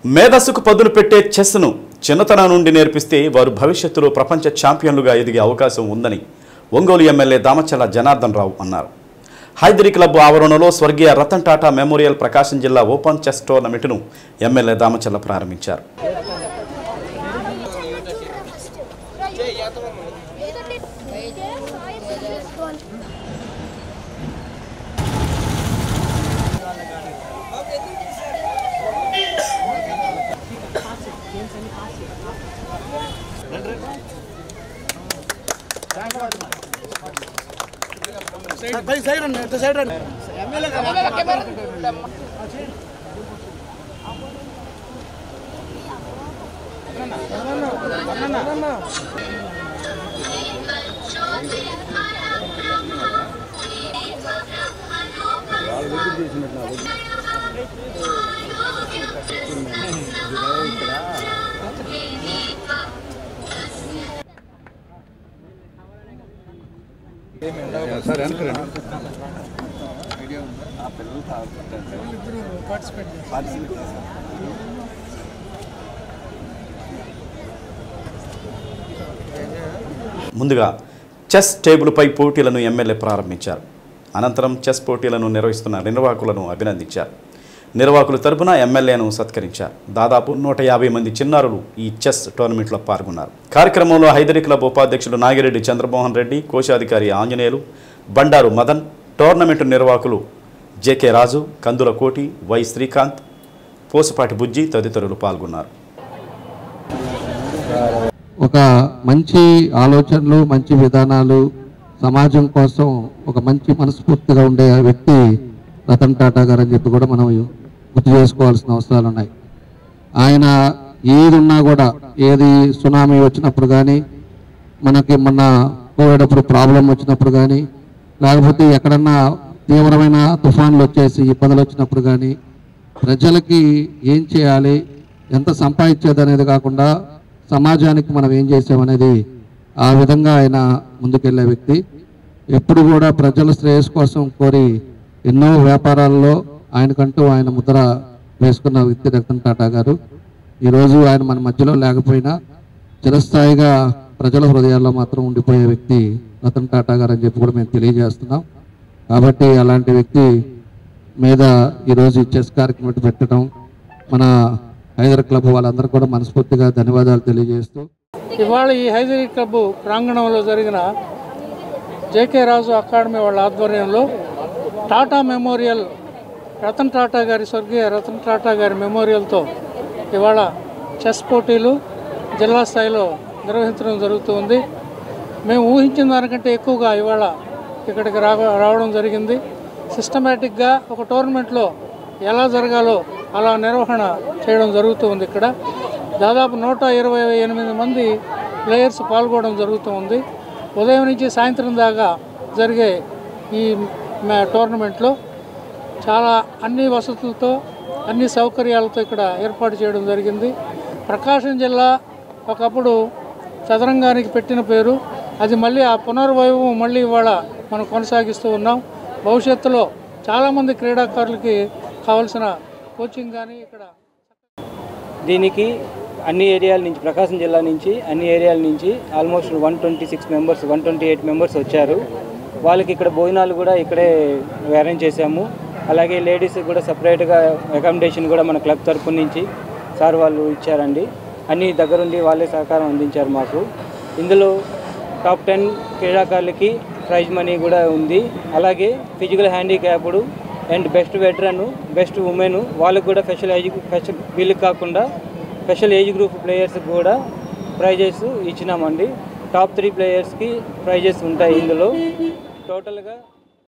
మేధస్సుకు పదును పెట్టే చెస్ను చిన్నతనం నుండి నేర్పిస్తే వారు భవిష్యత్తులో ప్రపంచ ఛాంపియన్లుగా ఎదిగే అవకాశం ఉందని ఒంగోలు ఎమ్మెల్యే దామచల్ల జనార్దన్ రావు అన్నారు. హైదరీ క్లబ్ ఆవరణలో స్వర్గీయ రతన్ టాటా మెమోరియల్ ప్రకాశం జిల్లా ఓపెన్ చెస్ టోర్నమెంట్ను ఎమ్మెల్యే దామచల్ల ప్రారంభించారు. ముందుగా చెస్ టేబుల్పై పోటీలను ఎమ్మెల్యే ప్రారంభించారు. అనంతరం చెస్ పోటీలను నిర్వహిస్తున్న నిర్వాహకులను అభినందించారు. నిర్వాహకుల తరపున ఎమ్మెల్యేను సత్కరించారు. దాదాపు 150 మంది చిన్నారులు ఈ చెస్ టోర్నమెంట్లో పాల్గొన్నారు. కార్యక్రమంలో హైదరీ క్లబ్ ఉపాధ్యక్షులు నాగిరెడ్డి చంద్రమోహన్ రెడ్డి, కోశాధికారి ఆంజనేయులు, బండారు మదన్, టోర్నమెంటు నిర్వాహకులు జేకే రాజు, కందుల కోటి, వై శ్రీకాంత్, పోసపాటి బుజ్జి తదితరులు పాల్గొన్నారు. ఒక మంచి ఆలోచనలు, మంచి విధానాలు, సమాజం కోసం ఒక మంచి మనస్ఫూర్తిగా ఉండే వ్యక్తి రతన్ టాటా గారు అని చెప్పి కూడా మనం గుర్తు చేసుకోవాల్సిన అవసరాలు ఉన్నాయి. ఆయన ఏది ఉన్నా కూడా, ఏది సునామీ వచ్చినప్పుడు కానీ, మనకి మొన్న కోవిడ్ అప్పుడు ప్రాబ్లం వచ్చినప్పుడు కానీ, లేకపోతే ఎక్కడన్నా తీవ్రమైన తుఫాన్లు వచ్చేసి ఇబ్బందులు వచ్చినప్పుడు కానీ, ప్రజలకి ఏం చేయాలి, ఎంత సంపాదించేది అనేది కాకుండా సమాజానికి మనం ఏం చేసామనేది ఆ విధంగా ఆయన ముందుకెళ్లే వ్యక్తి. ఎప్పుడు కూడా ప్రజల శ్రేయస్సు కోసం కోరి ఎన్నో వ్యాపారాల్లో ఆయనకంటూ ఆయన ముద్ర వేసుకున్న వ్యక్తి రతన్ టాటా గారు. ఈరోజు ఆయన మన మధ్యలో లేకపోయినా చిరస్థాయిగా ప్రజల హృదయాల్లో మాత్రం ఉండిపోయే వ్యక్తి రతన్ టాటా గారు అని చెప్పి కూడా మేము తెలియజేస్తున్నాం. కాబట్టి అలాంటి వ్యక్తి మీద ఈరోజు చెస్ కార్యక్రమం పెట్టడం మన హైదరీ క్లబ్ వాళ్ళందరూ కూడా మనస్ఫూర్తిగా ధన్యవాదాలు తెలియజేస్తూ, ఇవాళ ఈ హైదరీ క్లబ్ ప్రాంగణంలో జరిగిన జేకే రాజు అకాడమీ వాళ్ళ ఆధ్వర్యంలో టాటా మెమోరియల్ రతన్ టాటా గారి స్వర్గీయ రతన్ టాటా గారి మెమోరియల్తో ఇవాళ చెస్ పోటీలు జిల్లా స్థాయిలో నిర్వహించడం జరుగుతుంది. మేము ఊహించిన దానికంటే ఎక్కువగా ఇవాళ ఇక్కడికి రావడం జరిగింది. సిస్టమేటిక్గా ఒక టోర్నమెంట్లో ఎలా జరగాలో అలా నిర్వహణ చేయడం జరుగుతుంది. ఇక్కడ దాదాపు 128 మంది ప్లేయర్స్ పాల్గొనడం జరుగుతుంది. ఉదయం నుంచి సాయంత్రం దాకా జరిగే ఈ టోర్నమెంట్లో చాలా అన్ని వసతులతో, అన్ని సౌకర్యాలతో ఇక్కడ ఏర్పాటు చేయడం జరిగింది. ప్రకాశం జిల్లా ఒకప్పుడు చదరంగానికి పెట్టిన పేరు, అది మళ్ళీ ఆ పునర్వైభవం మళ్ళీ ఇవాళ మనం కొనసాగిస్తూ ఉన్నాం. భవిష్యత్తులో చాలామంది క్రీడాకారులకి కావాల్సిన కోచింగ్ కానీ ఇక్కడ దీనికి అన్ని ఏరియాల నుంచి, ప్రకాశం జిల్లా నుంచి అన్ని ఏరియాల నుంచి ఆల్మోస్ట్ 128 మెంబర్స్ వచ్చారు. వాళ్ళకి ఇక్కడ భోజనాలు కూడా ఇక్కడే అరేంజ్ చేశాము. అలాగే లేడీస్కి కూడా సపరేట్గా అకామిడేషన్ కూడా మన క్లబ్ తరపు నుంచి సార్ వాళ్ళు ఇచ్చారండి. అన్ని దగ్గరుండి వాళ్ళే సహకారం అందించారు మాకు. ఇందులో టాప్ 10 క్రీడాకారులకి ప్రైజ్ మనీ కూడా ఉంది. అలాగే physical handicapped and best veteran, best women వాళ్ళకు కూడా స్పెషల్ వీళ్ళకి కాకుండా స్పెషల్ ఏజ్ గ్రూప్ ప్లేయర్స్కి కూడా ప్రైజెస్ ఇచ్చినామండి. టాప్ 3 ప్లేయర్స్కి ప్రైజెస్ ఉంటాయి. ఇందులో టోటల్గా